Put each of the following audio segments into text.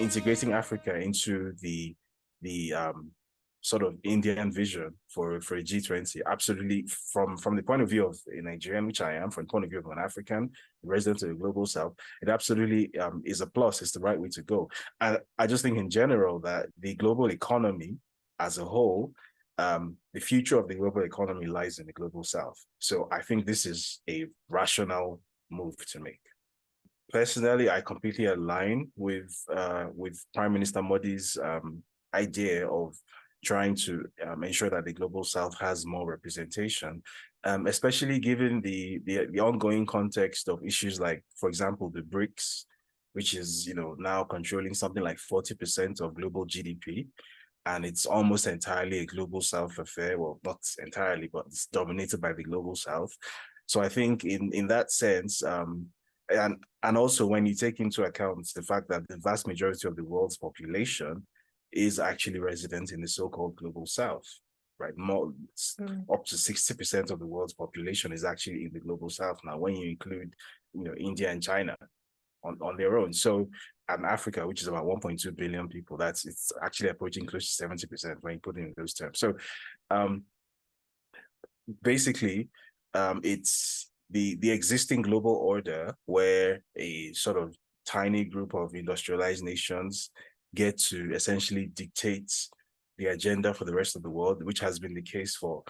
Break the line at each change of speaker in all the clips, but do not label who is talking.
integrating Africa into the sort of Indian vision for a G20. Absolutely, from the point of view of a Nigerian, which I am, from the point of view of an African resident of the global South, it absolutely is a plus. It's the right way to go. I just think in general that the global economy as a whole, the future of the global economy lies in the global South. So I think this is a rational move to make. Personally, I completely align with Prime Minister Modi's idea of trying to ensure that the global South has more representation, especially given the ongoing context of issues like, for example, the BRICS, which is now controlling something like 40% of global GDP, and it's almost entirely a global South affair. Well, not entirely, but it's dominated by the global South. So I think in that sense, and also when you take into account the fact that the vast majority of the world's population is actually resident in the so-called global South, right? Up to 60% of the world's population is actually in the global South now, when you include, India and China on their own. So, and Africa, which is about 1.2 billion people, it's actually approaching close to 70% when you put it in those terms. So, basically, it's the existing global order where a sort of tiny group of industrialized nations get to essentially dictate the agenda for the rest of the world, which has been the case for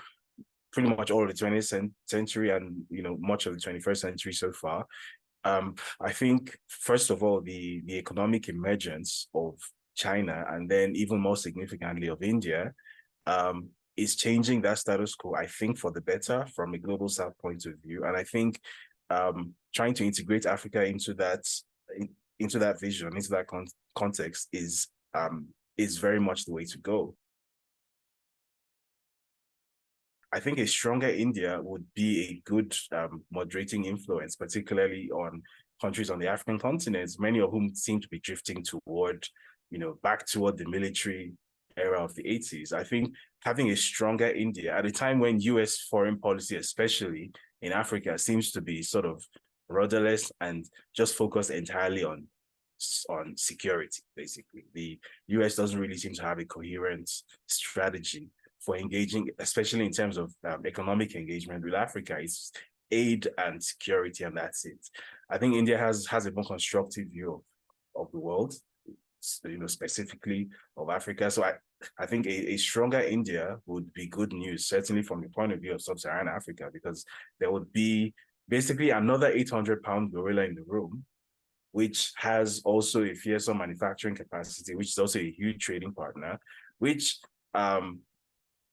pretty much all of the 20th century and much of the 21st century so far. I think, first of all, the economic emergence of China, and then even more significantly of India, is changing that status quo, I think, for the better from a global South point of view. And I think trying to integrate Africa into that vision, into that context is very much the way to go. I think a stronger India would be a good moderating influence, particularly on countries on the African continent, many of whom seem to be drifting toward, back toward the military era of the 80s. I think having a stronger India at a time when US foreign policy, especially in Africa, seems to be sort of rudderless and just focused entirely on security, basically. The US doesn't really seem to have a coherent strategy for engaging, especially in terms of economic engagement with Africa. It's aid and security, and that's it. I think India has a more constructive view of the world, specifically of Africa. So I think a stronger India would be good news, certainly from the point of view of sub-Saharan Africa, because there would be basically another 800-pound gorilla in the room, which has also a fearsome manufacturing capacity, which is also a huge trading partner, which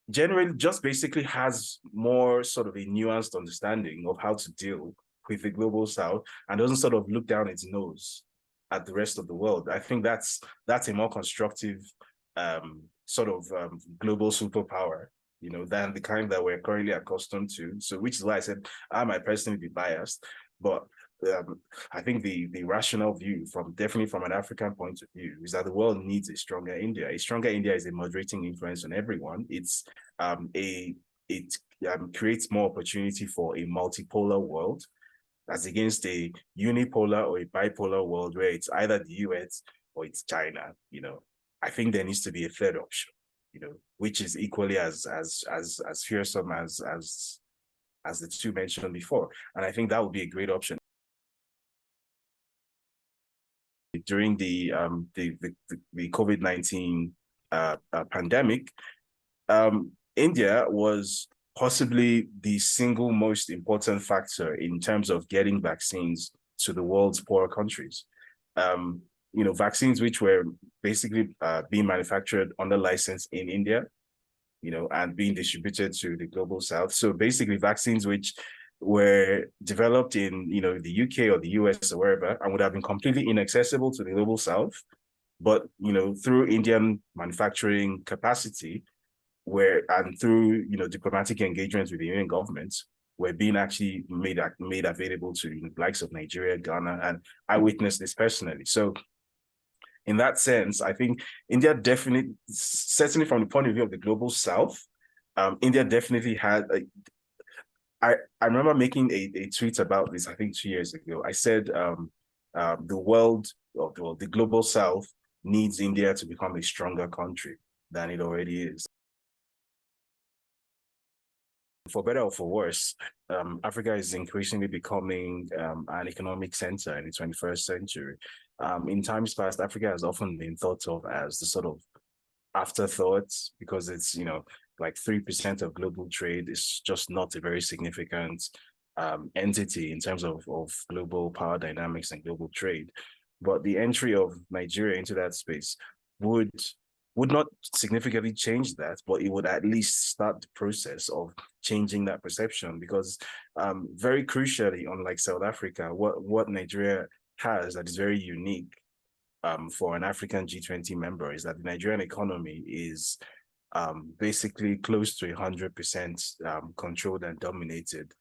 generally just basically has more sort of a nuanced understanding of how to deal with the global South and doesn't sort of look down its nose at the rest of the world. I think that's a more constructive global superpower, than the kind that we're currently accustomed to. So, which is why I said I might personally be biased, but I think the rational view, definitely from an African point of view, is that the world needs a stronger India. A stronger India is a moderating influence on everyone. It creates more opportunity for a multipolar world, as against a unipolar or a bipolar world where it's either the US or it's China. I think there needs to be a third option, which is equally as fearsome as the two mentioned before. And I think that would be a great option. During the COVID-19 pandemic, India was possibly the single most important factor in terms of getting vaccines to the world's poorer countries. Vaccines which were basically being manufactured under license in India, and being distributed to the global South. So basically vaccines which were developed in, the UK or the US or wherever, and would have been completely inaccessible to the global South, but, through Indian manufacturing capacity, and through, diplomatic engagements with the Indian government, were being actually made available to the likes of Nigeria, Ghana, and I witnessed this personally. So in that sense, I think India definitely, certainly from the point of view of the global South, India definitely had I remember making a tweet about this, I think 2 years ago. I said the global South needs India to become a stronger country than it already is. For better or for worse, Africa is increasingly becoming an economic center in the 21st century. In times past, Africa has often been thought of as the sort of afterthought because it's, you know, like 3% of global trade is just not a very significant entity in terms of global power dynamics and global trade. But the entry of Nigeria into that space would not significantly change that, but it would at least start the process of changing that perception, because very crucially, unlike South Africa, what Nigeria has that is very unique for an African G20 member is that the Nigerian economy is basically close to 100% controlled and dominated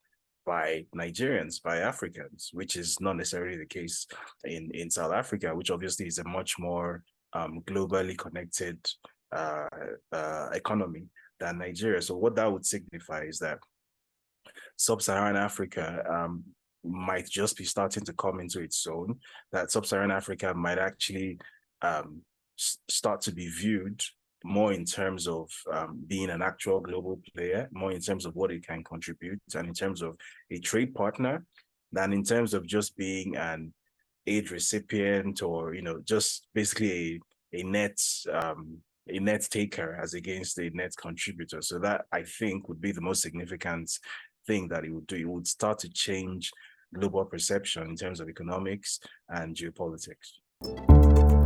by Nigerians, by Africans, which is not necessarily the case in South Africa, which obviously is a much more globally connected economy than Nigeria. So what that would signify is that Sub-Saharan Africa might just be starting to come into its own, that Sub-Saharan Africa might actually start to be viewed more in terms of being an actual global player, more in terms of what it can contribute, and in terms of a trade partner, than in terms of just being an aid recipient, or, you know, just basically a net taker as against a net contributor. So that, I think, would be the most significant thing that it would do. It would start to change global perception in terms of economics and geopolitics.